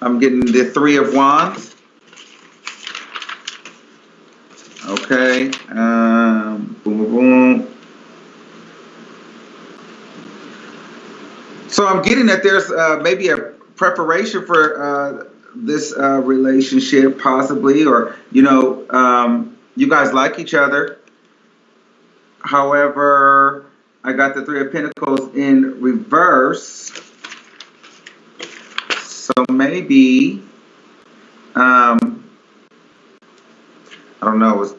I'm getting the Three of Wands. Okay. Boom, boom, boom. So I'm getting that there's maybe a preparation for this relationship, possibly, or you guys like each other. However, I got the Three of Pentacles in reverse, so maybe I don't know.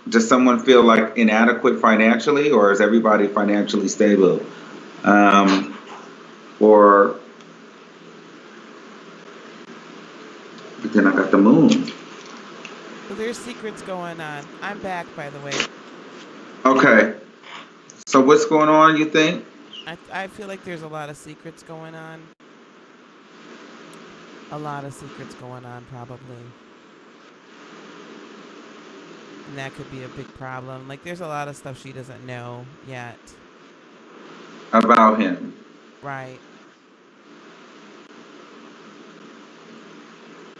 Does someone feel like inadequate financially, or is everybody financially stable? Or but then I got the Moon. So there's secrets going on. I'm back, by the way. Okay. So what's going on, you think? I feel like there's a lot of secrets going on. A lot of secrets going on, probably. And that could be a big problem. Like, there's a lot of stuff she doesn't know yet. About him. Right.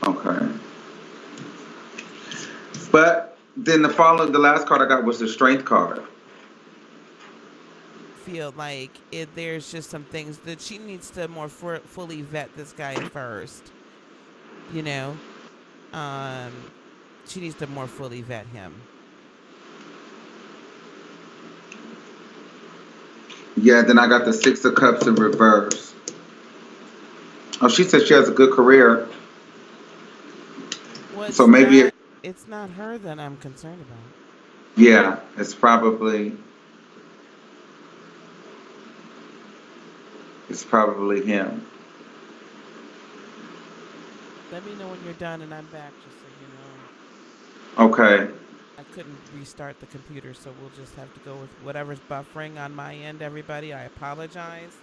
Okay. But then the last card I got was the Strength card. Feel like there's just some things that she needs to more fully vet this guy first. You know? She needs to more fully vet him. Yeah, then I got the Six of Cups in reverse. Oh, she said she has a good career. Well, so maybe it's not her that I'm concerned about. Yeah, it's probably him. Let me know when you're done and I'm back, just so you know. Okay. I couldn't restart the computer, so we'll just have to go with whatever's buffering on my end, everybody. I apologize.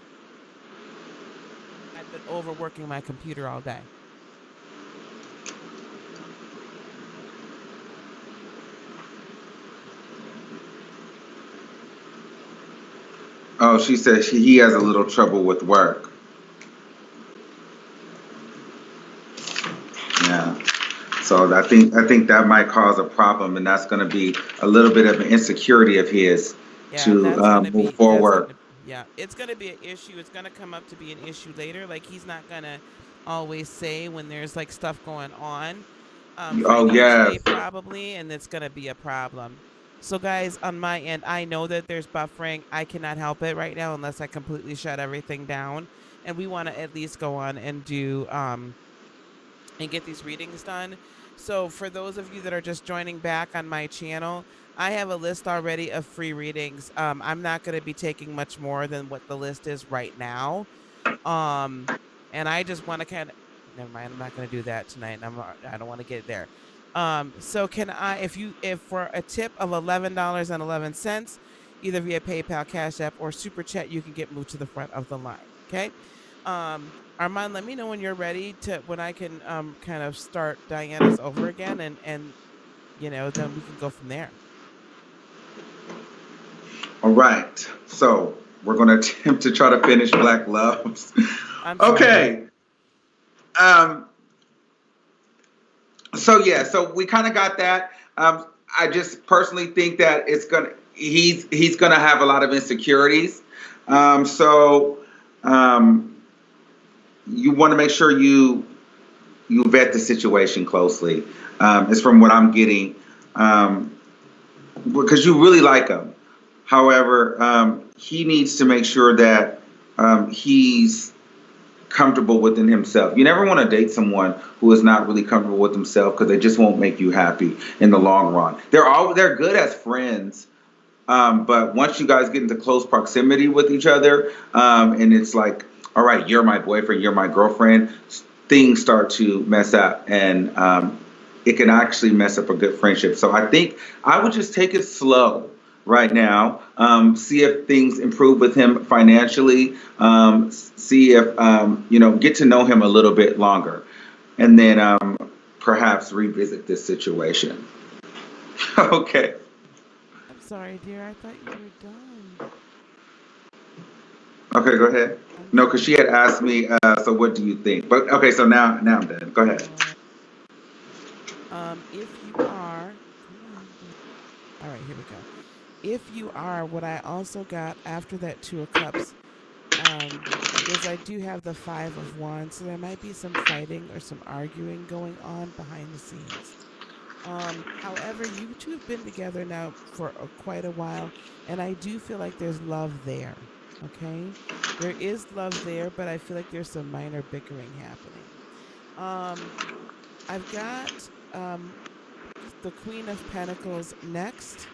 I've been overworking my computer all day. Oh, she said he has a little trouble with work. Yeah. So I think that might cause a problem, and that's going to be a little bit of an insecurity of his to move forward. It's going to be an issue. It's going to come up to be an issue later. Like, he's not going to always say when there's like stuff going on. Yes. Probably, and it's going to be a problem. So guys, on my end, I know that there's buffering. I cannot help it right now unless I completely shut everything down. And we want to at least go on and do and get these readings done. So for those of you that are just joining back on my channel, I have a list already of free readings. I'm not going to be taking much more than what the list is right now. And I just want to kind of, never mind, I'm not going to do that tonight. I don't want to get there. So can I, if for a tip of $11.11, either via PayPal, Cash App, or Super Chat, you can get moved to the front of the line. Okay. Armand, let me know when you're ready when I can kind of start Diana's over again, and then we can go from there. All right. So we're going to attempt to try to finish Black Loves. Okay. So we kind of got that. I just personally think that he's gonna have a lot of insecurities. You want to make sure you vet the situation closely. It's from what I'm getting, because you really like him. However, he needs to make sure that he's comfortable within himself. You never want to date someone who is not really comfortable with himself, because they just won't make you happy in the long run. They're good as friends, but once you guys get into close proximity with each other, and it's like, all right, you're my boyfriend, you're my girlfriend, things start to mess up, and it can actually mess up a good friendship. So I think I would just take it slow right now. See if things improve with him financially. See if get to know him a little bit longer, and then perhaps revisit this situation. Okay. I'm sorry, dear. I thought you were done. Okay, go ahead. I'm No, because she seeing had asked me, so what do you think? But okay, so now I'm done. Go ahead. more. If you are, come on, babe. All right, here we go. If you are, what I also got after that Two of Cups, is I do have the Five of Wands, so there might be some fighting or some arguing going on behind the scenes. However, you two have been together now for quite a while, and I do feel like there's love there. Okay, there is love there, but I feel like there's some minor bickering happening. Um, I've got the Queen of Pentacles next,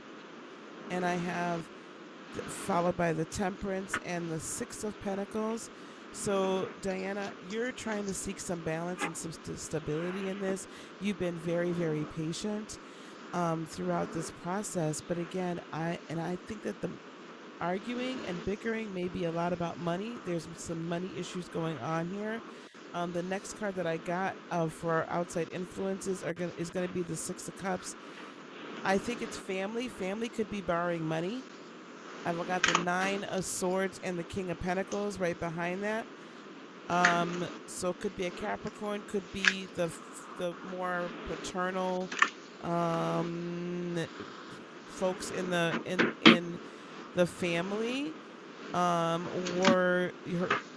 and I have followed by the Temperance and the Six of Pentacles. So, Diana, you're trying to seek some balance and some stability in this. You've been very, very patient throughout this process. But again, I think that the arguing and bickering may be a lot about money. There's some money issues going on here. The next card that I got for outside influences is gonna be the Six of Cups. I think it's family. Family could be borrowing money. I've got the Nine of Swords and the King of Pentacles right behind that. So it could be a Capricorn, could be the more paternal um folks in the family, or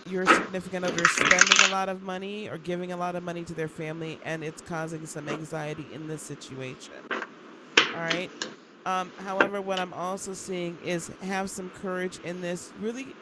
your significant other is spending a lot of money or giving a lot of money to their family, and it's causing some anxiety in this situation. All right. However, what I'm also seeing is have some courage in this, really,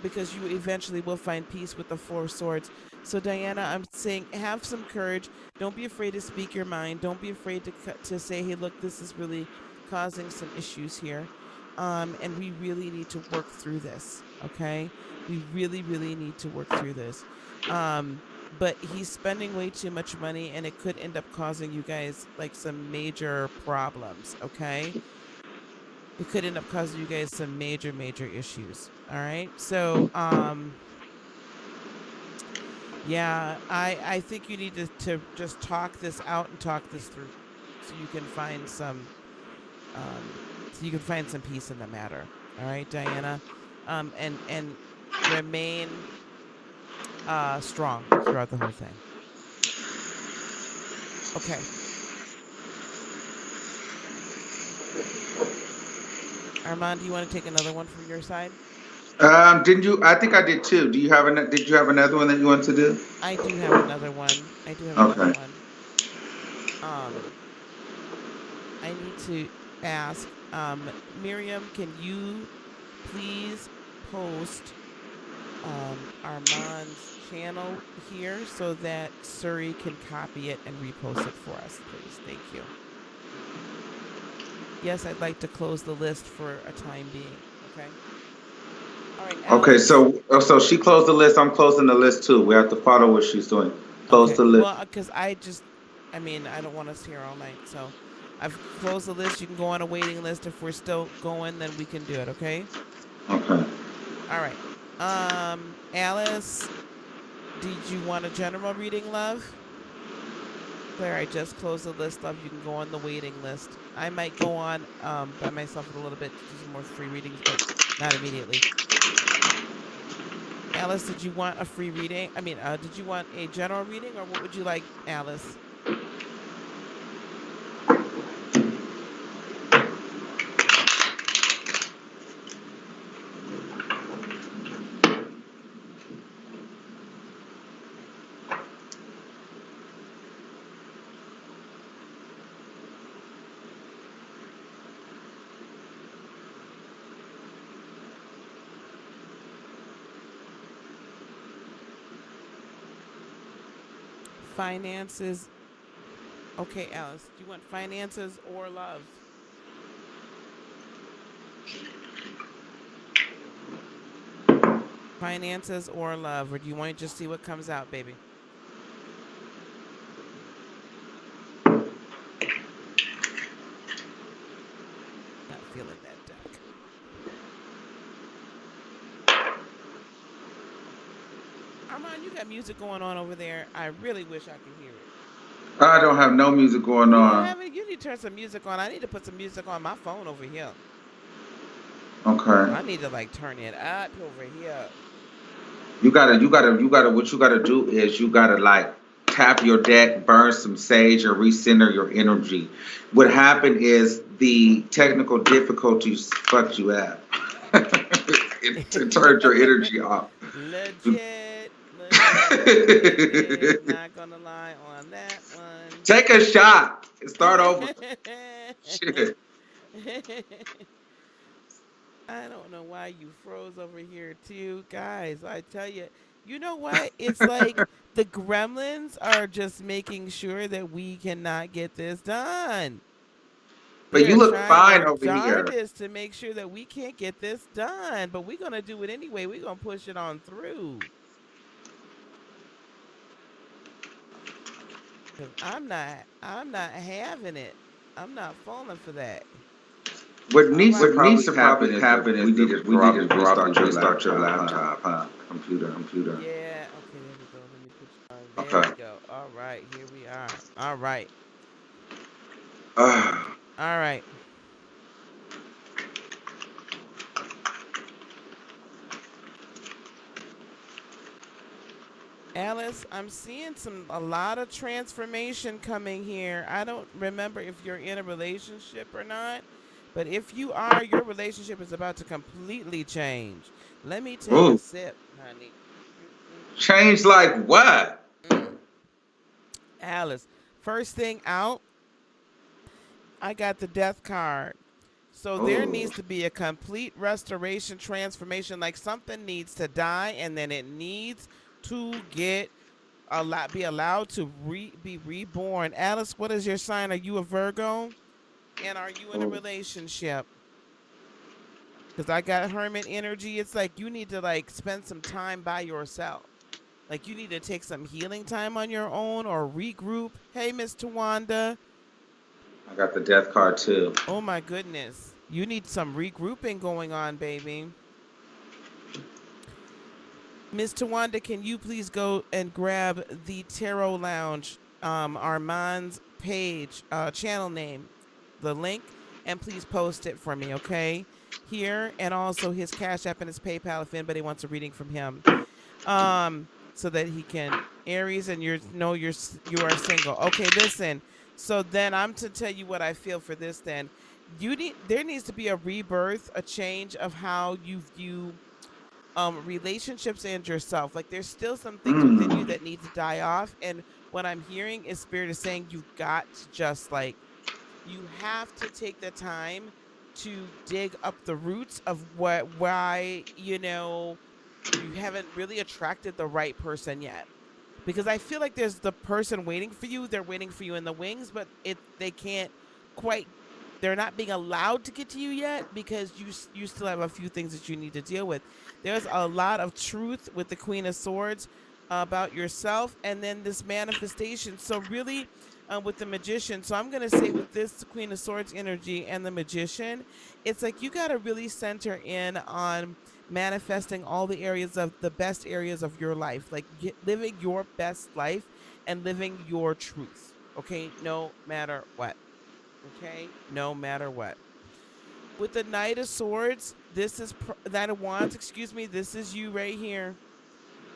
because you eventually will find peace with the Four of Swords. So, Diana, I'm saying have some courage. Don't be afraid to speak your mind. Don't be afraid to say, "Hey, look, this is really causing some issues here, and we really need to work through this." Okay, we really, really need to work through this. But he's spending way too much money, and it could end up causing you guys like some major problems. Okay, it could end up causing you guys some major, major issues. All right. So, yeah, I think you need to just talk this out and talk this through, so you can find some so you can find some peace in the matter. All right, Diana, and remain strong throughout the whole thing. Okay, Armand, do you want to take another one from your side? Didn't you? I think I did too. Do you have Did you have another one that you want to do? I do have another one. I do have another Okay. one. Um, I need to ask, Miriam, can you please post Armand's channel here so that Suri can copy it and repost it for us, please? Thank you. Yes, I'd like to close the list for a time being. Okay. All right, Okay. Alice. So she closed the list. I'm closing the list too. We have to follow what she's doing. Close Okay. the list. Well, because I mean, I don't want us here all night. So I've closed the list. You can go on a waiting list. If we're still going, then we can do it. Okay. Okay. All right. Alice, did you want a general reading, love? Claire, I just closed the list, love. You can go on the waiting list. I might go on by myself in a little bit to do some more free readings, but not immediately. Alice, did you want a free reading? I mean, did you want a general reading, or what would you like, Alice? Finances. Okay, Alice, do you want finances or love? Finances or love, or do you want to just see what comes out, baby? Not feeling that deck. Armand, you got music going on over there. I really wish I could hear it. I don't have no music going You don't on. have it? You need to turn some music on. I need to put some music on my phone over here. Okay. I need to like turn it up over here. What you gotta do is you gotta like tap your deck, burn some sage, or recenter your energy. What happened is the technical difficulties fucked you up. It turned your energy off. legit. Not gonna lie on that one. Take a shot and start over. Shit. I don't know why you froze over here too, guys. I tell you, you know what? It's like the gremlins are just making sure that we cannot get this done. But They you are look trying fine their over here. darndest to make sure that we can't get this done, but we're gonna do it anyway. We're gonna push it on through. Cause I'm not having it. I'm not falling for that. All What right. needs to probably happen is we need to probably restart your laptop, huh? Computer. Yeah. Okay. There we go. Let me put you on. There we Okay. go. All right. Here we are. All right. Uh, All right. Alice, I'm seeing a lot of transformation coming here. I don't remember if you're in a relationship or not, but if you are, your relationship is about to completely change. Let me take a ooh, sip, honey. Mm, change like what? mm. Alice, first thing out, I got the death card. So there Oh, needs to be a complete restoration, transformation. Like something needs to die, and then it needs to be allowed to be reborn. Alice, what is your sign? Are you a Virgo? And are you in a oh, relationship? Because I got hermit energy. It's like you need to like spend some time by yourself. Like you need to take some healing time on your own or regroup. Hey, Miss Tawanda. I got the death card too. Oh my goodness. You need some regrouping going on, baby. Miss Tawanda, can you please go and grab the Tarot Lounge, Armand's page, channel name, the link, and please post it for me, okay? Here, and also his Cash App and his PayPal if anybody wants a reading from him, so that he can. Aries, and you are single. Okay, listen. So then I'm to tell you what I feel for this. Then there needs to be a rebirth, a change of how you view relationships and yourself. Like there's still some things within you Mm. that need to die off, and what I'm hearing is spirit is saying you've got to just like you have to take the time to dig up the roots of why you haven't really attracted the right person yet, because I feel like there's the person waiting for you. They're waiting for you in the wings, but they can't quite. They're not being allowed to get to you yet because you still have a few things that you need to deal with. There's a lot of truth with the Queen of Swords about yourself, and then this manifestation. So really, with the Magician. So I'm gonna say with this Queen of Swords energy and the Magician, it's like you gotta really center in on manifesting all the areas of the best areas of your life, like living your best life and living your truth. Okay, no matter what. Okay, no matter what. With the Knight of Swords, this is Knight of Wands. Excuse me. This is you right here.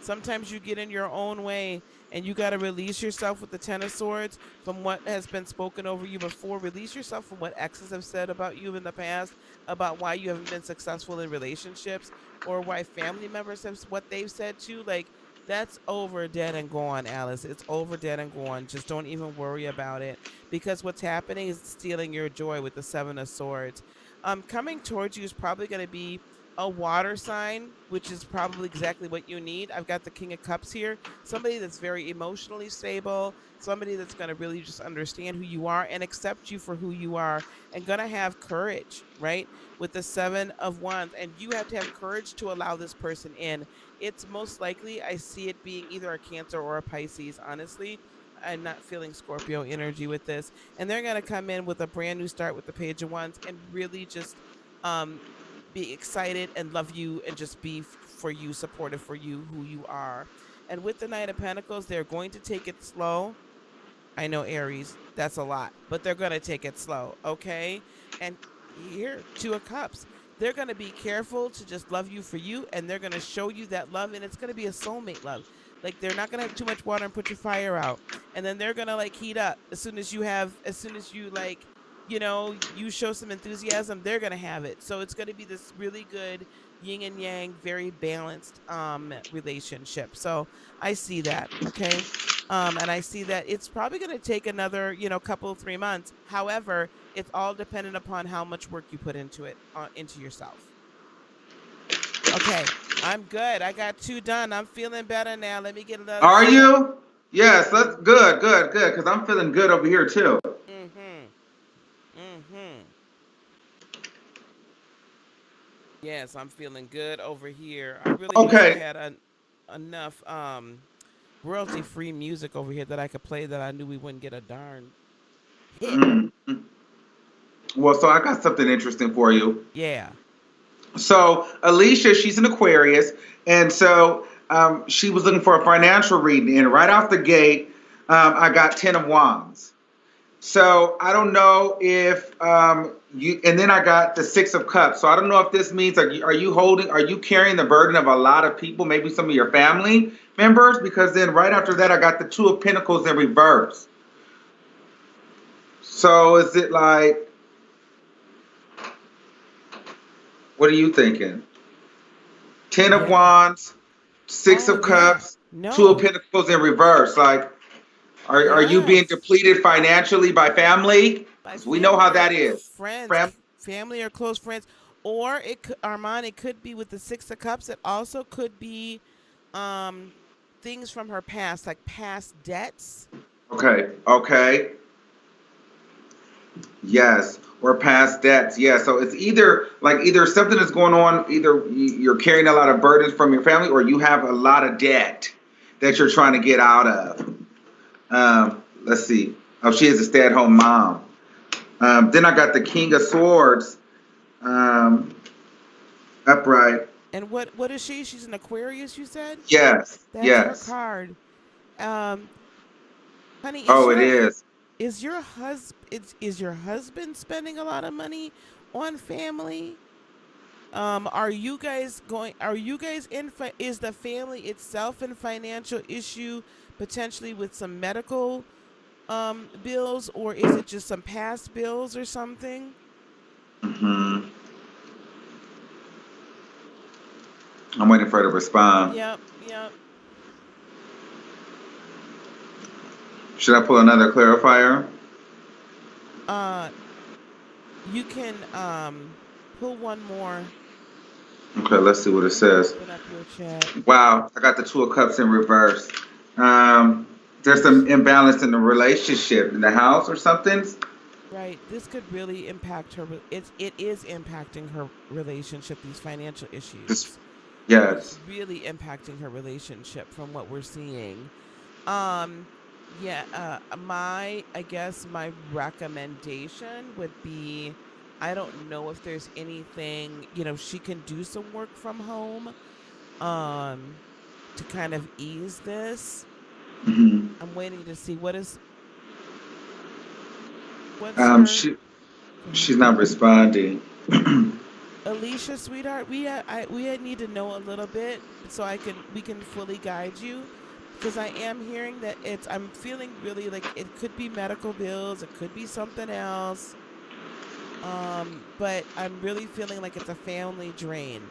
Sometimes you get in your own way and you got to release yourself with the Ten of Swords from what has been spoken over you before. Release yourself from what exes have said about you in the past, about why you haven't been successful in relationships, or why family members have what they've said to you. Like, that's over, dead, and gone, Alice. It's over, dead, and gone. Just don't even worry about it, because what's happening is stealing your joy with the Seven of Swords. Coming towards you is probably going to be a water sign, which is probably exactly what you need. I've got the King of Cups here. Somebody that's very emotionally stable, somebody that's going to really just understand who you are and accept you for who you are, and going to have courage, right? With the Seven of Wands. And you have to have courage to allow this person in. It's most likely, I see it being either a Cancer or a Pisces, honestly. I'm not feeling Scorpio energy with this. And they're going to come in with a brand new start with the Page of Wands and really just um be excited and love you and just be for you, supportive for you, who you are. And with the Knight of Pentacles, they're going to take it slow. I know, Aries, that's a lot, but they're going to take it slow, okay? And here, Two of Cups. they're going to be careful to just love you for you, and they're going to show you that love, and it's going to be a soulmate love. Like, they're not going to have too much water and put your fire out, and then they're going to like heat up as soon as you like, you show some enthusiasm, they're going to have it. So it's going to be this really good yin and yang, very balanced relationship. So I see that. Okay. And I see that it's probably going to take another, couple 3 months. However, it's all dependent upon how much work you put into it, into yourself. Okay, I'm good. I got 2 done. I'm feeling better now. Let me get another Are set. you? Yes, that's good, good, good. Because I'm feeling good over here too. Mm-hmm. Mm-hmm. Yes, I'm feeling good over here. I really wish I Okay. had enough royalty free music over here that I could play that I knew we wouldn't get a darn hit. Mm. Well, so I got something interesting for you. Yeah. So Alicia, she's an Aquarius, and so she was looking for a financial reading, and right off the gate, I got 10 of Wands. So I don't know if you, and then I got the 6 of Cups. So I don't know if this means are you carrying the burden of a lot of people, maybe some of your family members? Because then right after that, I got the 2 of Pentacles in reverse. So is it like, what are you thinking? Ten of Yeah. Wands, Six Oh, of yeah. Cups, Two of No. Pentacles in reverse. Like, are you being Yes. depleted financially by family? By Because we know how family or that is. friends, Fam- family or close friends, or it could, Armand, it could be with the 6 of Cups. It also could be um things from her past, like past debts. okay, okay, yes, or past debts. Yeah, so it's either something is going on, either you're carrying a lot of burdens from your family, or you have a lot of debt that you're trying to get out of. Let's see. Oh, she is a stay-at-home mom. Then I got the King of Swords um, upright. And what is she? She's an Aquarius, you said? Yes, That's her yes. card. Um Honey, Oh, it is. is your husband spending a lot of money on family? Are you guys is the family itself in financial issue, potentially with some medical bills, or is it just some past bills or something? Hmm. I'm waiting for her to respond. Yep, yep. Should I pull another clarifier? Uh you can pull one more. Okay, let's see what it Let me says. open up your chat. Wow, I got the Two of Cups in reverse. There's This some imbalance in the relationship in the house or something. Right. This could really impact her. It is impacting her relationship. These financial This, issues. It's yes. really impacting her relationship from what we're seeing. Um, yeah. I guess my recommendation would be, I don't know if there's anything she can do some work from home. Um, to kind of ease this. Hmm. I'm waiting to see what's Um, her. she Go ahead. she's not responding. Alicia, sweetheart, we need to know a little bit so we can fully guide you, because I am hearing that I'm feeling really like it could be medical bills, it could be something else. But I'm really feeling like it's a family drain,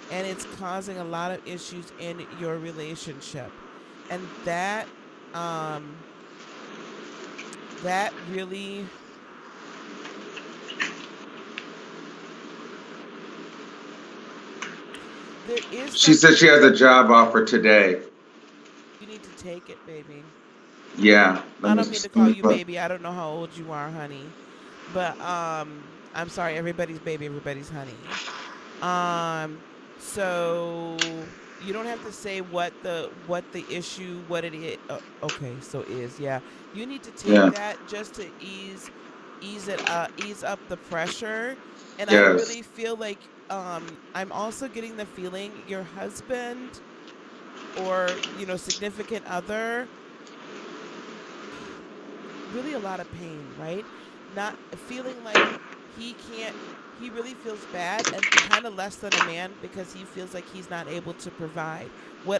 and it's causing a lot of issues in your relationship. And um that really, there is She said something she has a job offer today. you need to take it, baby. Yeah. I don't mean to call you baby. I don't know how old you are, honey. But I'm sorry, everybody's baby, everybody's honey. Um so you don't have to say what the issue, what it is. Okay, so is, yeah. You need to take Yeah. that just to ease up the pressure. And I Yes. really feel like I'm also getting the feeling your husband or significant other, really a lot of pain, right? Not feeling like he can't, he really feels bad and kind of less than a man because he feels like he's not able to provide.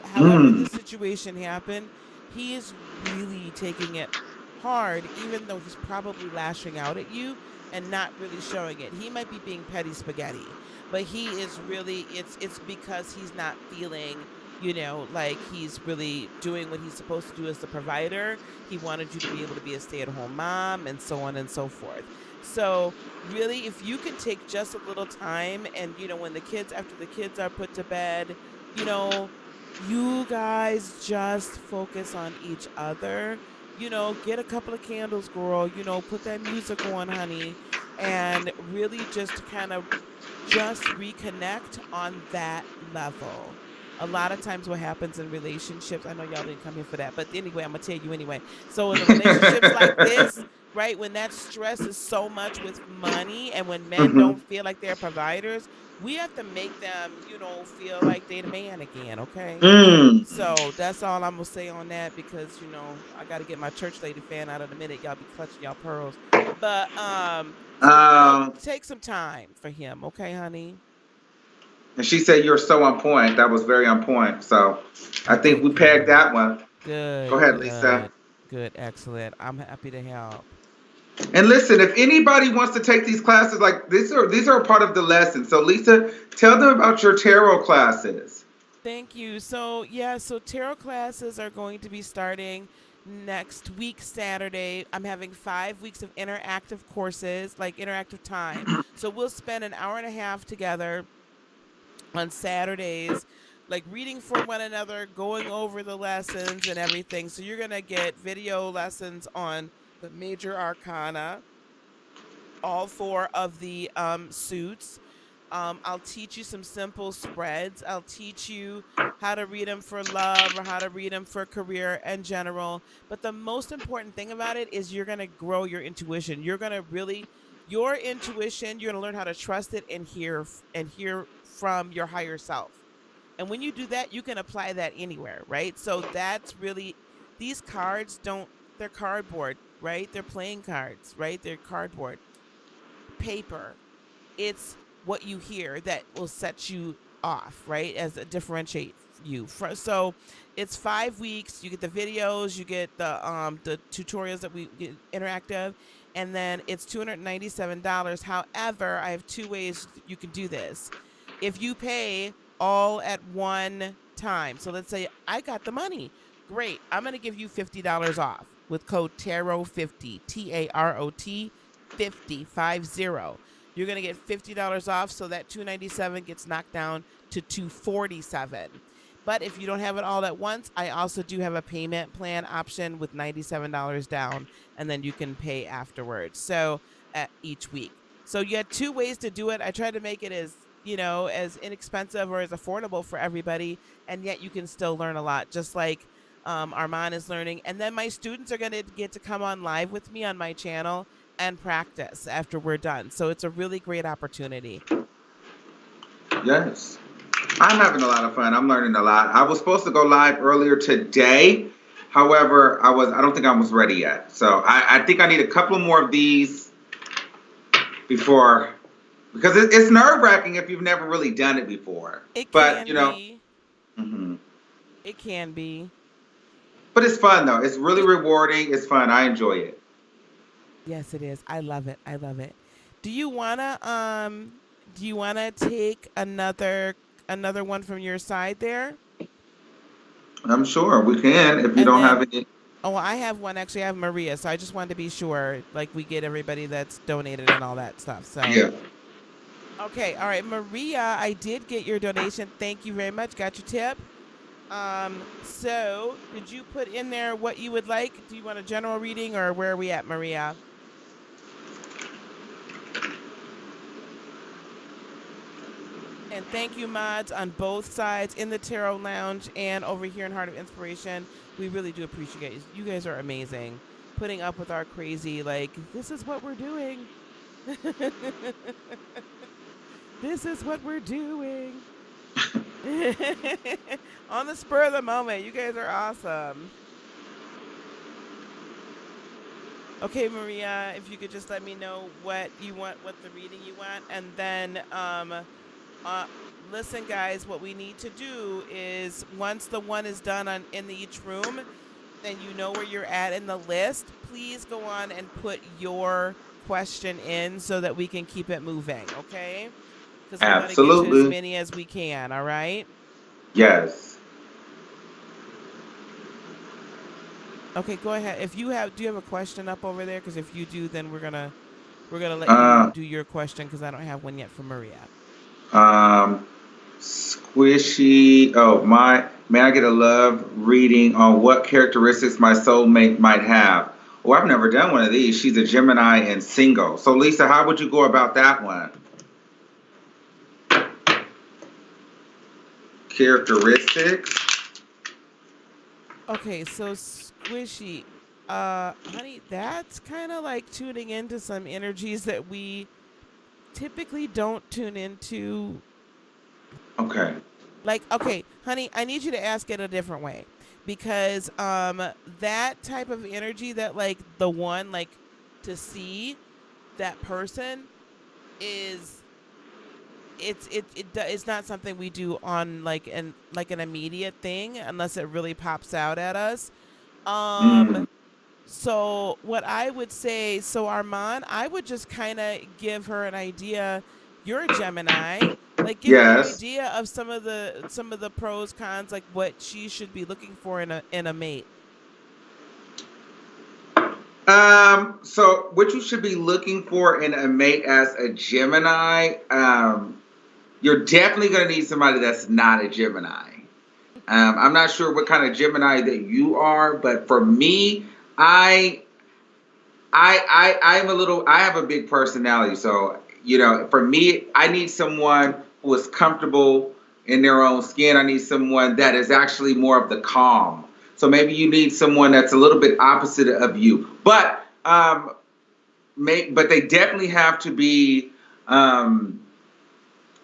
However Mm. this situation happened, he is really taking it hard, even though he's probably lashing out at you and not really showing it. He might be being petty spaghetti, but he is really, it's because he's not feeling, like he's really doing what he's supposed to do as the provider. He wanted you to be able to be a stay-at-home mom and so on and so forth. So really, if you can take just a little time and, when after the kids are put to bed, you know, you guys just focus on each other. Get a couple of candles, girl, put that music on, honey, and really just kind of just reconnect on that level. A lot of times what happens in relationships, I know y'all didn't come here for that, but anyway, I'm gonna tell you anyway. So in the relationships like this, right, when that stress is so much with money and when men Hmm. don't feel like they're providers, we have to make them, feel like they're the man again, okay? Mm. So that's all I'm gonna say on that because I gotta get my church lady fan out in a minute. Y'all be clutching y'all pearls. But so Um, take some time for him, okay, honey? and she said you're so on point. That was very on point. So I Oh, think we thank pegged you. that one. Go Good, ahead, Lisa. good, good, excellent. I'm happy to help. And listen, if anybody wants to take these classes, like these are a part of the lesson. So Lisa, tell them about your tarot classes. Thank you. So, yeah, so tarot classes are going to be starting next week, Saturday. I'm having 5 weeks of interactive courses, like interactive time. So, we'll spend an hour and a half together on Saturdays, like reading for one another, going over the lessons and everything. So, you're going to get video lessons on the major arcana, all four of the suits. I'll teach you some simple spreads. I'll teach you how to read them for love or how to read them for career in general. But the most important thing about it is you're going to grow your intuition. You're going to really, your intuition, you're going to learn how to trust it and hear from your higher self. And when you do that, you can apply that anywhere, right? So that's really, these cards don't, they're cardboard, right? They're playing cards, right? They're cardboard paper. It's what you hear that will set you off, right? As a differentiate you. So it's 5 weeks. You get the videos, you get the tutorials that we get interactive, and then it's $297. However, I have two ways you can do this. If you pay all at one time, so let's say I got the money. Great. I'm going to give you $50 off with code TAROT50, TAROT 50. You're going to get $50 off, so that 297 gets knocked down to 247. But if you don't have it all at once, I also do have a payment plan option with $97 down, and then you can pay afterwards. So each week. So you had two ways to do it. I tried to make it as as inexpensive or as affordable for everybody, and yet you can still learn a lot, just like Armand is learning. And then my students are going to get to come on live with me on my channel and practice after we're done. So it's a really great opportunity. Yes. I'm having a lot of fun. I'm learning a lot. I was supposed to go live earlier today. However, I don't think I was ready yet. So I think I need a couple more of these before, because it's nerve wracking if you've never really done it before. It But can be. hmm It can be. but it's fun though. It's really Do, rewarding. It's fun. I enjoy it. yes, it is. I love it. I love it. Do you wanna take another one from your side there? I'm sure we can if you And don't have then any. oh, I have one actually. I have Maria, so I just wanted to be sure like we get everybody that's donated and all that stuff. So Yeah. okay, all right, Maria, I did get your donation. Thank you very much. Got your tip. So did you put in there what you would like? Do you want a general reading or where are we at, Maria? And thank you, mods, on both sides in the Tarot Lounge and over here in Heart of Inspiration. We really do appreciate you. You guys are amazing. Putting up with our crazy, like, this is what we're doing. This is what we're doing. On the spur of the moment. You guys are awesome. Okay, Maria, if you could just let me know what you want, what the reading you want, and then uh listen guys, what we need to do is once the one is done on in each room and you know where you're at in the list, please go on and put your question in so that we can keep it moving, okay? Because we want to get to as Absolutely. many as we can, all right? Yes. Okay, go ahead. If you have, do you have a question up over there? Because if you do, then we're gonna let you Uh, do your question because I don't have one yet for Maria. um, Squishy. Oh, may I get a love reading on what characteristics my soulmate might have? Oh, I've never done one of these. She's a Gemini and single. So, Lisa, how would you go about that one? Characteristics? Okay, so Squishy, honey, that's kind of like tuning into some energies that we typically don't tune into. Okay. Like, okay, honey, I need you to ask it a different way because that type of energy that like the one like to see that person is it's not something we do on like an immediate thing unless it really pops out at us. Mm, So what I would say, so Armand, I would just kind of give her an idea. You're a Gemini. Like give her an yes. idea of some of the pros, cons, like what she should be looking for in a mate. So what you should be looking for in a mate as a Gemini, you're definitely going to need somebody that's not a Gemini. I'm not sure what kind of Gemini that you are, but for me, I, I'm a little. I have a big personality, so for me, I need someone who is comfortable in their own skin. I need someone that is actually more of the calm. So maybe you need someone that's a little bit opposite of you, but they definitely have to be um,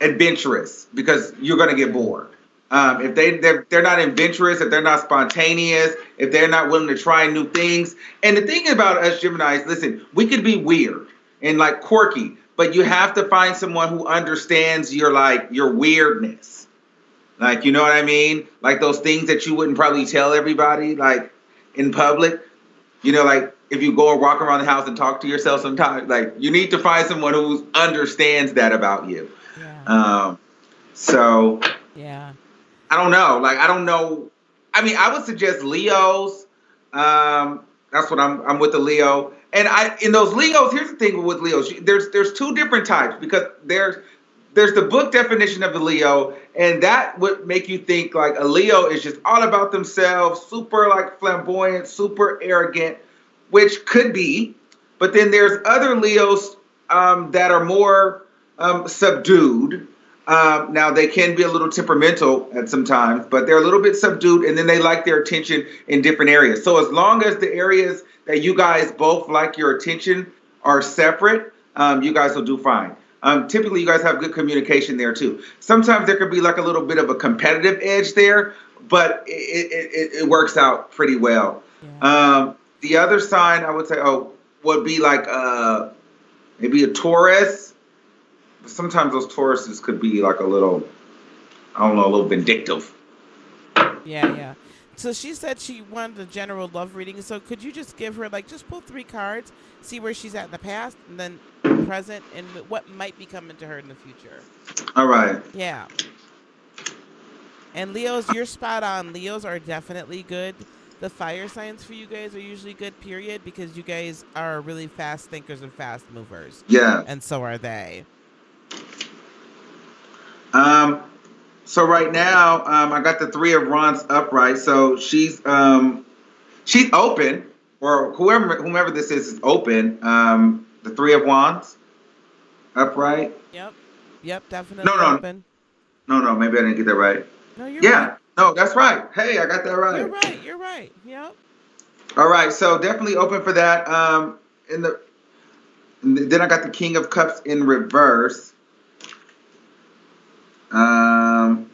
adventurous because you're going to get Yeah. bored. Yeah. If they're not adventurous, if they're not spontaneous, if they're not willing to try new things. And the thing about us Geminis, listen, we could be weird and like quirky, but you have to find someone who understands your weirdness. Like, you know what I mean? Like those things that you wouldn't probably tell everybody, like in public. Like if you go and walk around the house and talk to yourself sometimes, like you need to find someone who understands that about you. Yeah. Um, so Yeah. I don't know. Like I don't know. I mean, I would suggest Leos. That's what I'm with the Leo. And I in those Leos. Here's the thing with Leos. There's two different types because there's the book definition of the Leo, and that would make you think like a Leo is just all about themselves, super like flamboyant, super arrogant, which could be. But then there's other Leos that are more subdued. Now they can be a little temperamental at some times, but they're a little bit subdued, and then they like their attention in different areas. So as long as the areas that you guys both like your attention are separate, you guys will do fine. Typically, you guys have good communication there too. Sometimes there could be like a little bit of a competitive edge there, but it works out pretty well. Yeah. The other sign I would say, would be like maybe a Taurus. Sometimes those Tauruses could be like a little, I don't know, a little vindictive. Yeah, yeah. So she said she wanted a general love reading. So could you just give her like just pull 3 cards, see where she's at in the past, and then present, and what might be coming to her in the future. All right. Yeah. And Leos, you're spot on. Leos are definitely good. The fire signs for you guys are usually good, period, because you guys are really fast thinkers and fast movers. Yeah. And so are they. Um. So right now, I got the Three of Wands upright. So she's open, or whomever this is open. The Three of Wands upright. Yep. Yep, No, definitely no, open. no. Maybe I didn't get that right. No, you're right. Yeah. No, that's right. Hey, I got that You're right. right. You're right. Yep. All right. So definitely open for that. In the Then I got the King of Cups in reverse. Um,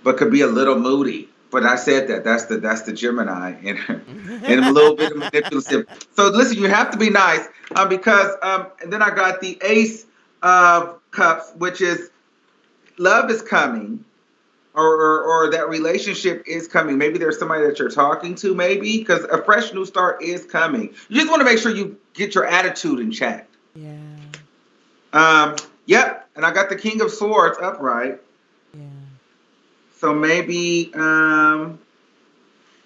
but could be a little moody. But I said that that's the Gemini and I'm a little bit manipulative. So listen, you have to be nice because and then I got the Ace of Cups, which is love is coming, or that relationship is coming. Maybe there's somebody that you're talking to, maybe because a fresh new start is coming. You just want to make sure you get your attitude in check. Yeah. Yep, and I got the King of Swords upright. Yeah. So maybe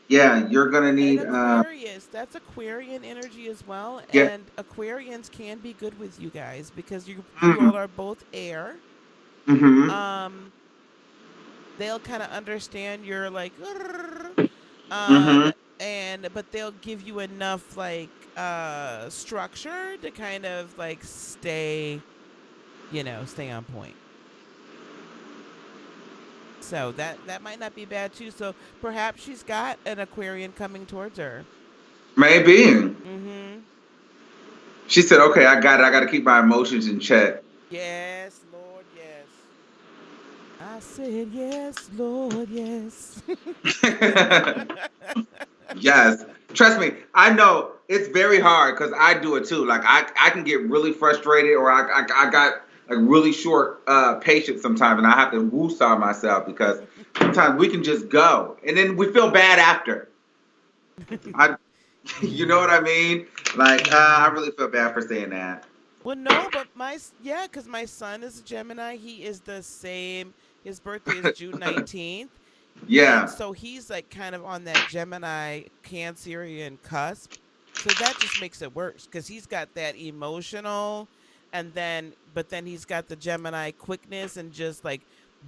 yeah, you're gonna And need Aquarius, that's Aquarian energy as well. yeah. And Aquarians can be good with you guys because you Mm-hmm. all are both air. Mm-hmm. Um, they'll kind of understand you're like, "Grrr," Mm-hmm. and but they'll give you enough like structure to kind of like stay, stay on point. So that might not be bad too. So perhaps she's got an Aquarian coming towards her. Maybe. Mm-hmm. She said, okay, I got it. I got to keep my emotions in check. Yes, Lord, yes. I said yes, Lord, yes. Yes. Trust me, I know it's very hard because I do it too. Like I can get really frustrated or I got like really short patience sometimes and I have to woo-saw myself because sometimes we can just go and then we feel bad after. I you know Yeah, what I mean? Like I yeah. really feel bad for saying that. Well, no, but yeah, because my son is a Gemini. He is the same. His birthday is June 19th. And Yeah. so he's like kind of on that Gemini Cancerian cusp. So that just makes it worse because he's got that emotional but then he's got the Gemini quickness and just like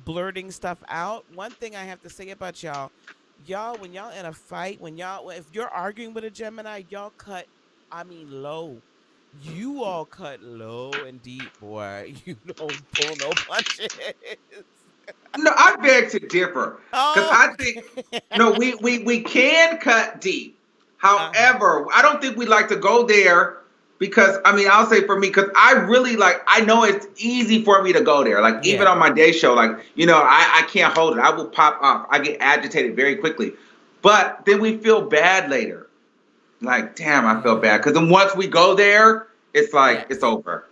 blurting stuff out. One thing I have to say about y'all, when y'all in a fight, if you're arguing with a Gemini, y'all cut, I mean, low. You all cut low and deep, boy. You don't pull no punches. No, I beg to differ because Oh, I think okay. no, we can cut deep. Uh-huh. However, I don't think we like to go there because I mean I'll say for me because I really like I know it's easy for me to go there. Like even Yeah. on my day show, like I can't hold it. I will pop off. I get agitated very quickly, but then we feel bad later. Like damn, I feel bad Yeah. because then once we go there, it's like it's Yes. over.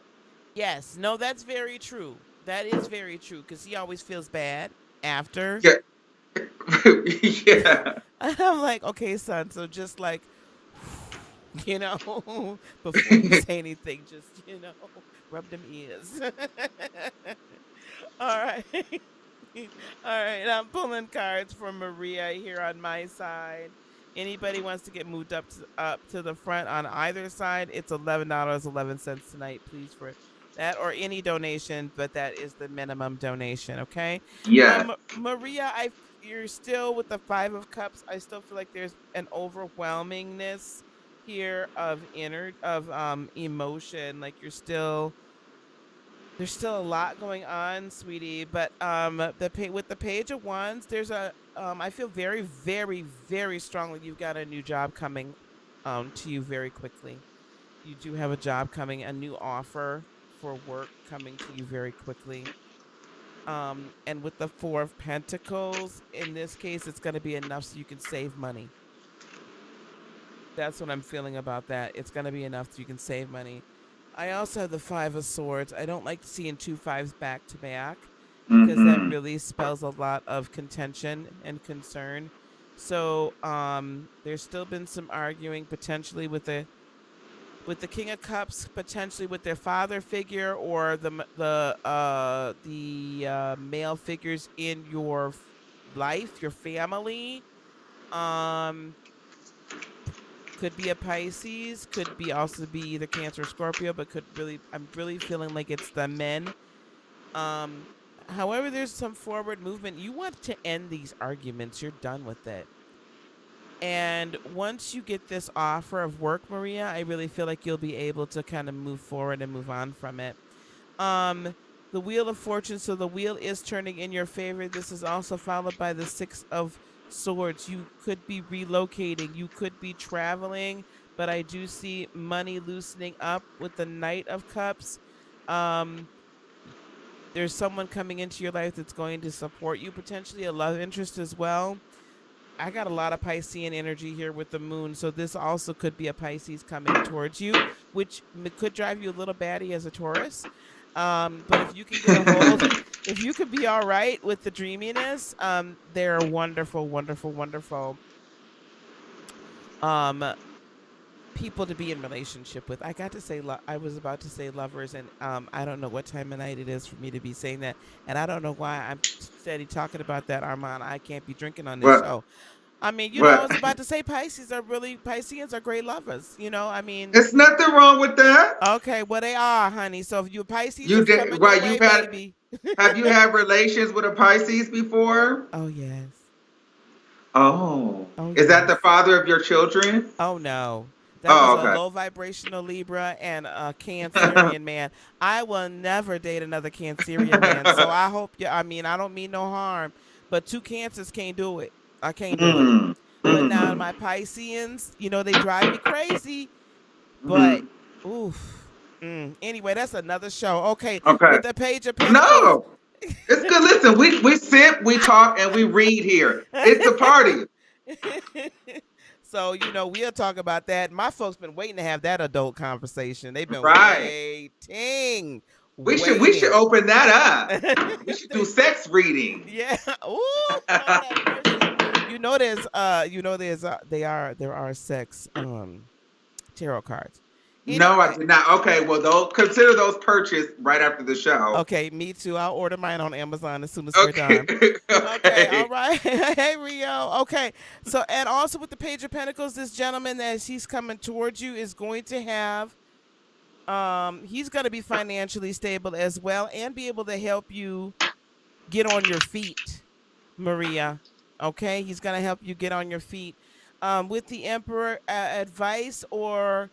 Yes. No, that's very true. That is very true because he always feels bad after. Yeah, yeah. And I'm like, okay, son. So just like, before you say anything, just, rub them ears. All right. All right. I'm pulling cards for Maria here on my side. Anybody wants to get moved up to the front on either side, it's $11.11 tonight, please, for that or any donation, but that is the minimum donation, okay? Yes. Maria, you're still with the 5 of cups. I still feel like there's an overwhelmingness here of emotion, like there's still a lot going on, sweetie. But with the page of wands, there's I feel very, very, very strongly you've got a new job coming to you very quickly. You do have a job coming, a new offer for work coming to you very quickly. And with the 4 of pentacles, in this case, it's going to be enough so you can save money. That's what I'm feeling about that. It's going to be enough so you can save money. I also have the 5 of swords. I don't like seeing 2 5s back to back because that Mm-hmm. really spells a lot of contention and concern. So there's still been some arguing potentially with the King of Cups, potentially with their father figure or the male figures in your life, your family. Um, could be a Pisces, could be also be either Cancer or Scorpio, but I'm really feeling like it's the men. Um, however, there's some forward movement. You want to end these arguments. You're done with it. And once you get this offer of work, Maria, I really feel like you'll be able to kind of move forward and move on from it. Um, the Wheel of Fortune, so the wheel is turning in your favor. This is also followed by the 6 of Swords. You could be relocating, you could be traveling, but I do see money loosening up with the Knight of Cups. Um, there's someone coming into your life that's going to support you, potentially a love interest as well. I got a lot of Piscean energy here with the moon, so this also could be a Pisces coming towards you, which could drive you a little batty as a Taurus. But if you can get a hold, if you could be all right with the dreaminess, they're wonderful, wonderful, wonderful um people to be in relationship with. I got to say, I was about to say lovers, and I don't know what time of night it is for me to be saying that, and I don't know why I'm steady talking about that, Armand. I can't be drinking on this But show. I mean, I but was about to say Pisceans are great lovers. I mean, it's nothing wrong with that. okay, well they are, honey. So if you Pisces You is did coming your right. way, You've had baby. have you had relations with a Pisces before? Oh yes. Oh, Oh is that the yes. father of your children? Oh no. That was Oh, a okay. low vibrational Libra and a Cancerian man. I will never date another Cancerian man. So I hope you, I mean, I don't mean no harm, but two Cancers can't do it. I can't do it. Mm, But now mm, my Pisceans, they drive me crazy. But mm. oof. Anyway, that's another show. Okay, Okay. with the Page of Pentacles. No, it's good. Listen, we sit, we talk, and we read here. It's a party. So, we'll talk about that. My folks been waiting to have that adult conversation. They've been Right. waiting, We should waiting. open that up. We should do sex reading. Yeah. Ooh, Lord have mercy. There are sex tarot cards. No, I Anyway, did not. Okay, well, those consider those purchased right after the show. okay, me too. I'll order mine on Amazon as soon as we're Okay. done. Okay, all Okay. right. Hey, Rio. Okay, so and also with the Page of Pentacles, this gentleman as he's coming towards you is going to have, he's going to be financially stable as well and be able to help you get on your feet, Maria. Okay, he's going to help you get on your feet. With the Emperor, advice or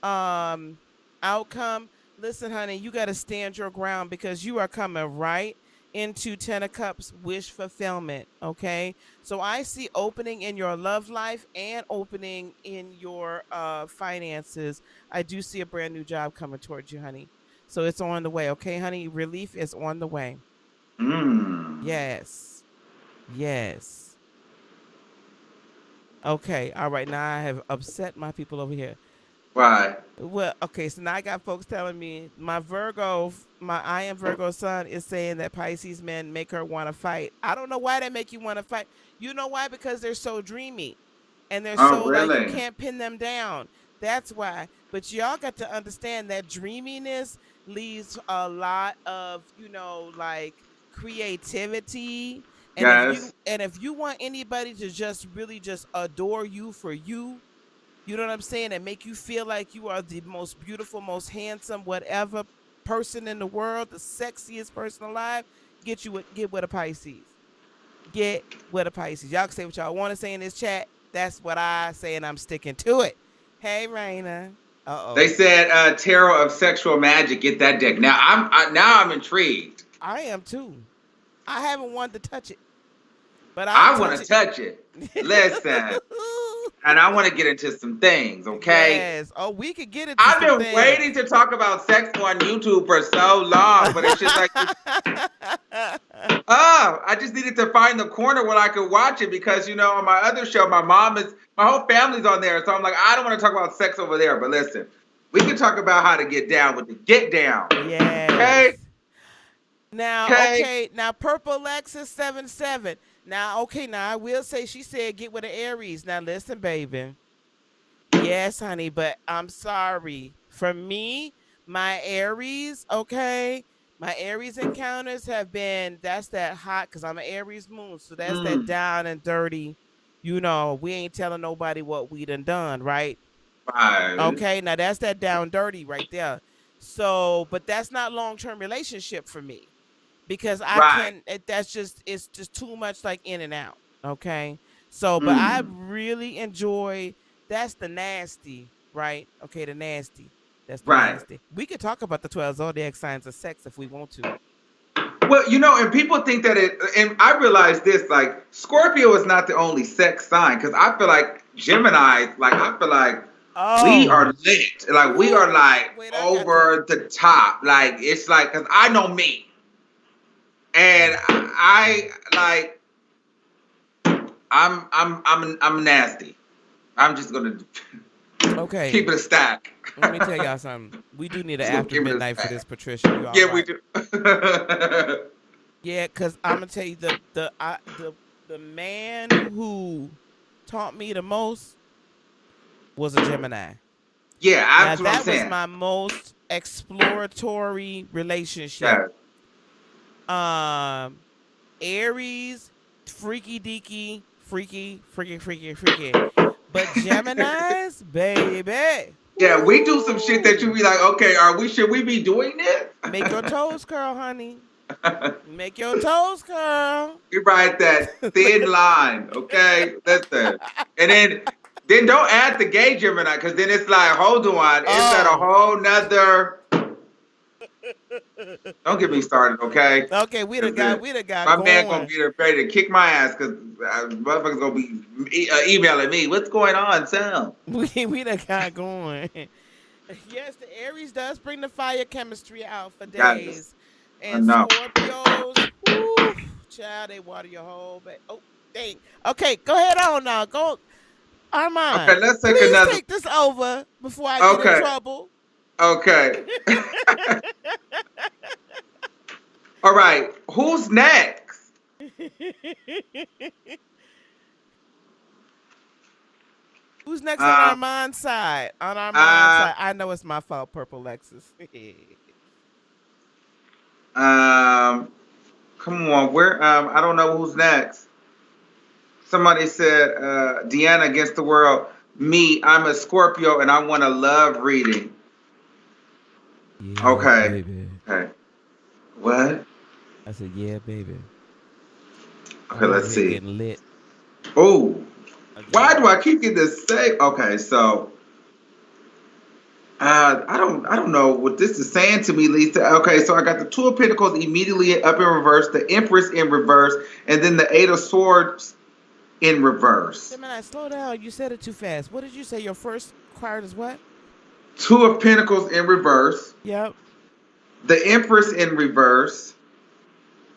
um outcome, listen honey, you got to stand your ground because you are coming right into 10 of cups wish fulfillment. Okay, so I see opening in your love life and opening in your finances. I do see a brand new job coming towards you, honey, so it's on the way. Okay, honey, relief is on the way. Mm. Yes, yes. Okay, all right, now I have upset my people over here. Why? Well, okay, so now I got folks telling me my I am Virgo son is saying that Pisces men make her want to fight. I don't know why they make you want to fight. You know why? Because they're so dreamy and they're Oh, so like you really? can't pin them down. That's why. But y'all got to understand that dreaminess leaves a lot of, like creativity. Yes. And if you want anybody to just really just adore you for you know what I'm saying, and make you feel like you are the most beautiful, most handsome, whatever person in the world, the sexiest person alive, get with a Pisces. Get with a Pisces. Y'all can say what y'all want to say in this chat. That's what I say, and I'm sticking to it. Hey, Raina. They Uh-oh. said tarot of sexual magic. Get that deck. Now I'm intrigued. I am too. I haven't wanted to touch it, but I'll I touch want to it. touch it. Listen, and I want to get into some things. Okay. Yes. Oh, we could get into I've some been things. waiting to talk about sex on YouTube for so long, but it's just like, I just needed to find the corner where I could watch it because on my other show, my whole family's on there, so I'm like, I don't want to talk about sex over there. But listen, we can talk about how to get down with the get down. Okay, Yes. Now, okay. okay, now Purple Lexus 77. Now, okay, now I will say she said get with the Aries. Now listen, baby. Yes, honey, but I'm sorry. For me, my Aries, okay, my Aries encounters have been that's that hot because I'm an Aries moon, so that's that Mm, down and dirty. We ain't telling nobody what we done, right? right, Okay, now that's that down dirty right there. So, but that's not long-term relationship for me because right. it's just too much like in and out. Okay. So, but I Mm, really enjoy that's the nasty, right? Okay, the nasty. That's the right. nasty. We could talk about the 12 zodiac signs of sex if we want to. Well, and people think that and I realize this, like, Scorpio is not the only sex sign, because I feel like Gemini, like, I feel like we are Oh. lit. Like, we are, Ooh, like, wait, I got to over the top. Like, it's like, because I know me. And I, like, I'm nasty. I'm just gonna Okay, keep it a stack. let me tell y'all something. We do need an Just gonna after keep it a midnight for stack. this, Patricia. You all Yeah, we right? do. Yeah, cause I'm gonna tell you the man who taught me the most was a Gemini. Yeah, Now that's what I'm that was saying. my most exploratory relationship. Yeah. Um, Aries, freaky deaky, freaky. But Gemini's, baby, Yeah, we do some shit that you whoo, be like, okay, should we be doing this? make your toes curl, honey. Make your toes curl. You write that thin line, okay? Listen. And then don't add the gay Gemini, because then it's like, hold on, it's at a Oh. whole nother. Don't get me started, okay? Okay, we done got Listen, we done got my man gonna going. be ready to kick my ass because motherfuckers gonna be emailing me. What's going on, Sam? We done got going. Yes, the Aries does bring the fire chemistry out for Yes, days. I And know. Scorpios, whoo, child, they water your whole back. Oh, dang. Okay, go ahead on now. Go, Okay, Armand. let's take Please another. take this over before I get in Okay, trouble. okay. All right, who's next? Who's next on Um, Armand's side? On Armand's uh, side. I know it's my fault, Purple Lexus. um, come on, where? I don't know who's next. Somebody said, Deanna against the world. Me, I'm a Scorpio and I want a love reading. Yeah, Okay, baby. okay. What? I said, yeah, baby. Okay, I'm over let's here see. getting lit Oh, why again. do I keep getting this same? Okay, so I don't know what this is saying to me, Lisa. Okay, so I got the Two of Pentacles immediately up in reverse, the Empress in reverse, and then the Eight of Swords in reverse. Gemini, slow down. You said it too fast. What did you say? Your first card is what? Two of Pentacles in reverse, Yep. the Empress in reverse,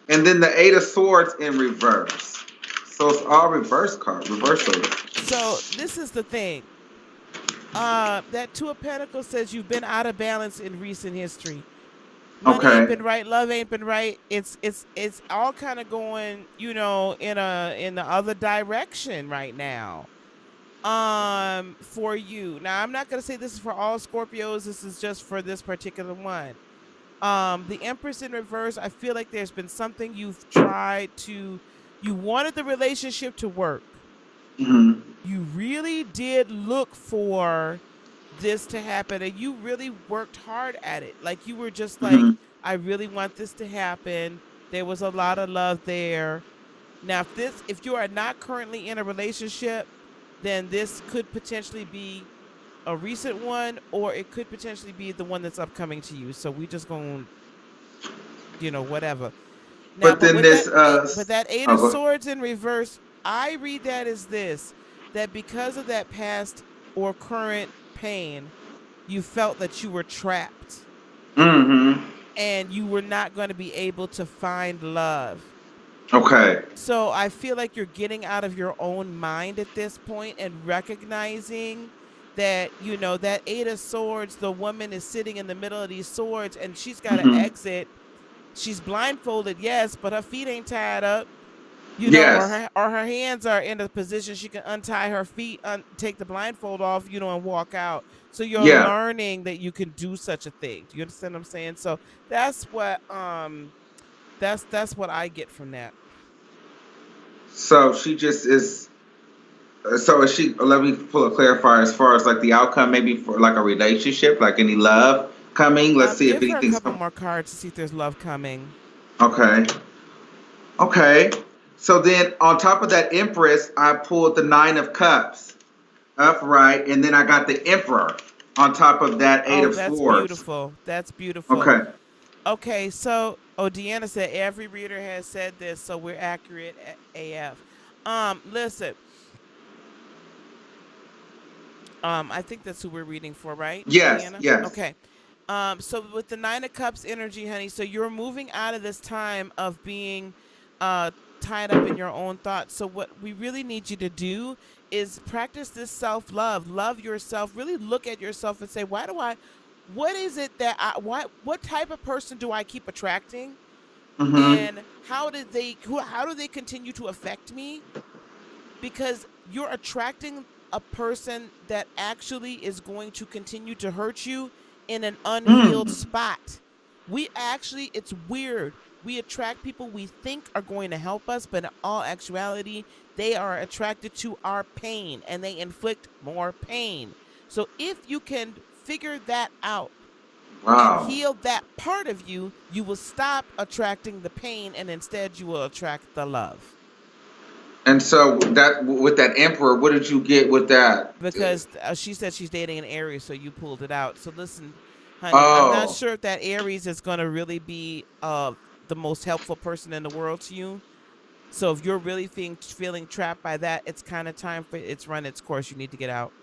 and then the Eight of Swords in reverse. So it's all reverse card, reversal. So this is the thing. That Two of Pentacles says you've been out of balance in recent history. Money ain't Okay. been right, love ain't been right. It's all kind of going, in the other direction right now. For you. Now I'm not gonna say this is for all Scorpios, this is just for this particular one. The Empress in reverse, I feel like there's been something you wanted the relationship to work. Hmm. You really did look for this to happen and you really worked hard at it. Like you were just like, Hmm. I really want this to happen. There was a lot of love there. Now, if you are not currently in a relationship, then this could potentially be a recent one, or it could potentially be the one that's upcoming to you. So we just going, whatever. Now, But but then with this, that Eight oh, of go. Swords in reverse, I read that as this: that because of that past or current pain, you felt that you were trapped Mm-hmm. and you were not going to be able to find love. Okay. So I feel like you're getting out of your own mind at this point and recognizing that, that Eight of Swords, the woman is sitting in the middle of these swords and she's got to Mm-hmm. exit. She's blindfolded, yes, but her feet ain't tied up, or Yes. her hands are in a position she can untie her feet, take the blindfold off, and walk out. So you're Yeah. learning that you can do such a thing. Do you understand what I'm saying? So that's what I get from that. So she just is. So is she? Let me pull a clarifier as far as like the outcome, maybe for like a relationship, like any love coming. Let's see if Give her a anything's couple coming. more cards to see if there's love coming. Okay. Okay. So then on top of that Empress, I pulled the Nine of Cups upright, and then I got the Emperor on top of that Eight Oh, of that's Swords. beautiful. That's beautiful. Okay. Okay, so Deanna said every reader has said this, so we're accurate AF. Listen. I think that's who we're reading for, right, Yes. Deanna? Yes. Okay. So with the Nine of Cups energy, honey, so you're moving out of this time of being tied up in your own thoughts. So what we really need you to do is practice this self-love. Love yourself. Really look at yourself and say, what is it that what type of person do I keep attracting? Mm-hmm. And how do they continue to affect me? Because you're attracting a person that actually is going to continue to hurt you in an unhealed Mm. spot. It's weird. We attract people we think are going to help us, but in all actuality, they are attracted to our pain and they inflict more pain. So if you can figure that out and Wow. heal that part of you, you will stop attracting the pain and instead you will attract the love. And so that with that emperor, what did you get with that? Because she said she's dating an Aries, so you pulled it out. So listen, honey, I'm not Oh, sure if that Aries is going to really be the most helpful person in the world to you. So if you're really feeling trapped by that, it's kind of time for it's run its course. You need to get out.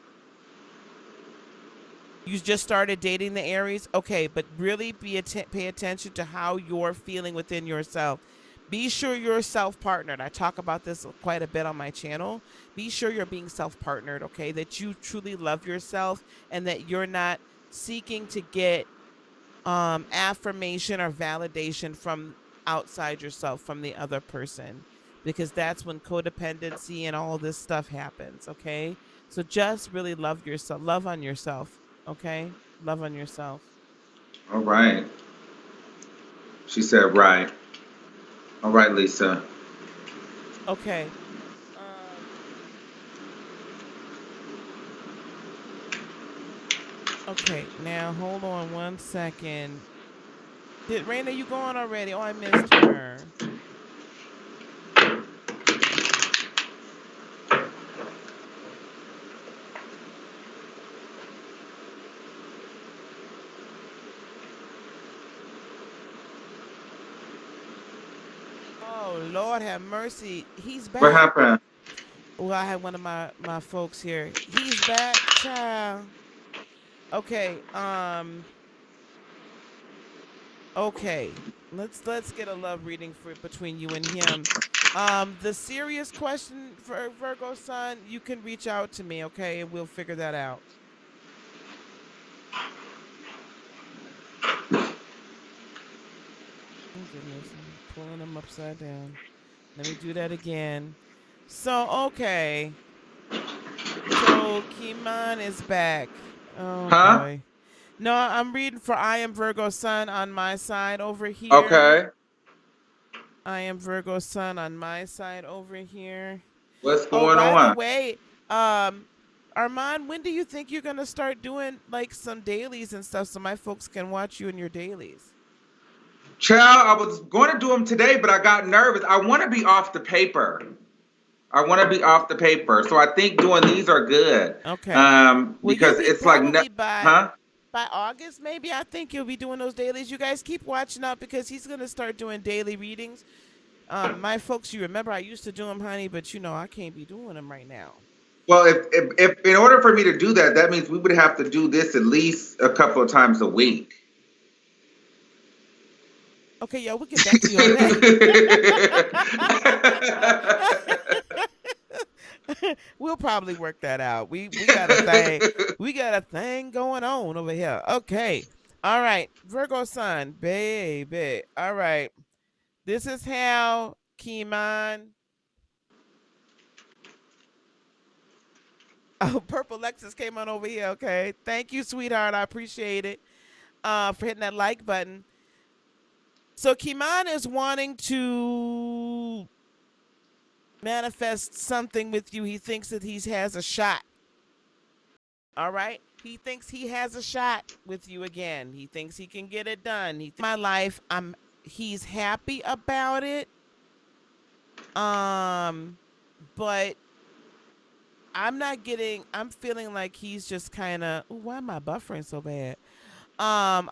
You just started dating the Aries, okay, but really pay attention to how you're feeling within yourself. Be sure you're self-partnered. I talk about this quite a bit on my channel. Be sure you're being self-partnered, okay? That you truly love yourself and that you're not seeking to get affirmation or validation from outside yourself, from the other person, because that's when codependency and all this stuff happens, okay? So just really love yourself, love on yourself, okay? Love on yourself. all right. She said, right. All right, Lisa. Okay. Um okay, now hold on one second. Did Raina, you going already? Oh, I missed her. Oh, Lord have mercy. He's What back. happened? Well, I had one of my folks here. He's back, child. Okay. Okay. Let's get a love reading for between you and him. The serious question for Virgo sun, you can reach out to me, okay, and we'll figure that out. Oh goodness, I'm pulling him upside down. Let me do that again. So okay. So Kiman is back. Oh Huh? boy. No, I'm reading for I am Virgo sun on my side over here. Okay. I am Virgo sun on my side over here. What's Oh, going by the on? way, um, Armand, when do you think you're gonna start doing like some dailies and stuff so my folks can watch you in your dailies? Child, I was going to do them today, but I got nervous. I want to be off the paper. I want to be off the paper. So I think doing these are good. Okay. Well, you'll Because be it's like, probably by huh? August, maybe. I think you'll be doing those dailies. You guys keep watching out because he's gonna start doing daily readings. My folks, you remember I used to do them, honey, but you know I can't be doing them right now. Well, if in order for me to do that, that means we would have to do this at least a couple of times a week. Okay, y'all, we'll get back to you on that. We'll probably work that out. We got a thing going on over here. Okay. All right. Virgo sun, baby. All right. This is how Kiman. Oh, Purple Lexus came on over here. Okay. Thank you, sweetheart. I appreciate it. For hitting that like button. So Kiman is wanting to manifest something with you. He thinks that he has a shot. All right. He thinks he has a shot with you again. He thinks he can get it done. My life, he's happy about it. But I'm feeling like he's just kind of, why am I buffering so bad?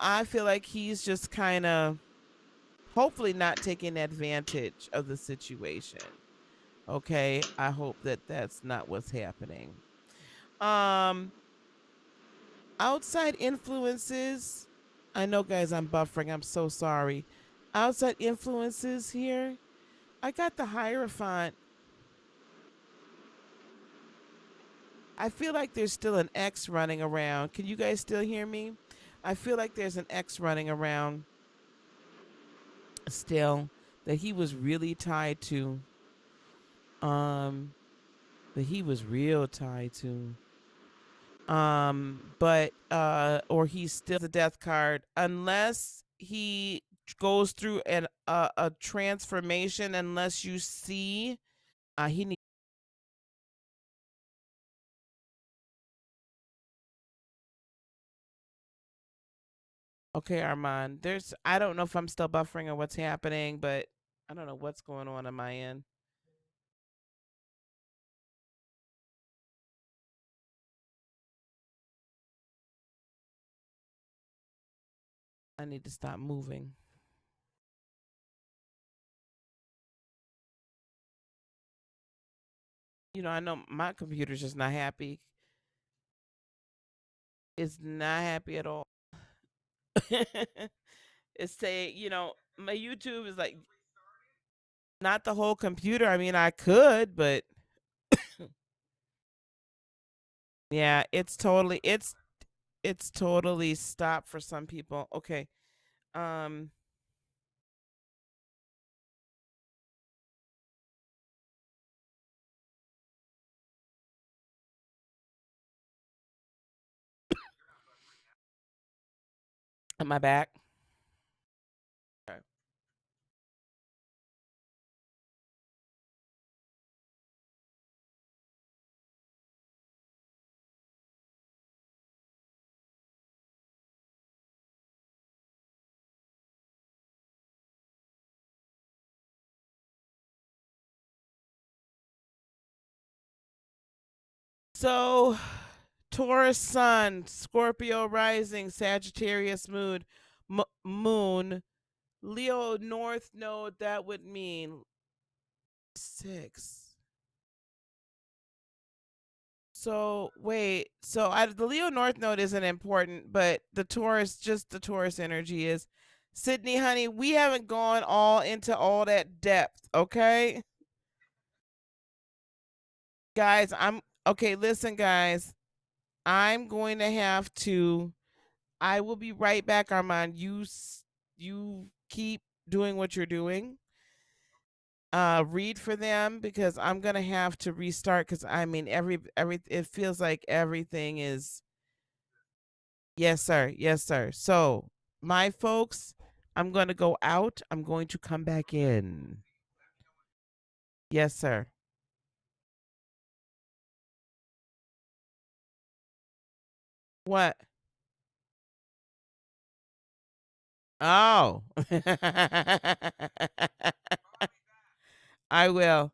I feel like he's just kind of hopefully not taking advantage of the situation. Okay? I hope that that's not what's happening. Um Outside influences, I know guys I'm buffering. I'm so sorry. Outside influences here, I got the Hierophant. I feel like there's still an X running around. Can you guys still hear me? I feel like there's an X running around still that he was really tied to. Um, that he was real tied to. But or he's still the death card unless he goes through a transformation. Unless you see, he needs. Okay, Armand. I don't know if I'm still buffering or what's happening, but I don't know what's going on my end. I need to stop moving. I know my computer's just not happy. It's not happy at all. It's saying, my YouTube is like not the whole computer. I mean, I could, but yeah, it's totally stopped for some people. Okay. Um am I back? Okay. So, Taurus Sun, Scorpio rising, Sagittarius moon, Leo North node, that would mean 6. So wait, the Leo North node isn't important, but just the Taurus energy is. Sydney, honey, we haven't gone all into all that depth, okay? Guys, I'm okay. Listen, guys, I'm going to have to. I will be right back, Armand. You keep doing what you're doing. Read for them because I'm gonna have to restart because I mean every it feels like everything is. Yes, sir. Yes, sir. So, my folks, I'm going to go out. I'm going to come back in. Yes, sir. What? Oh. I will.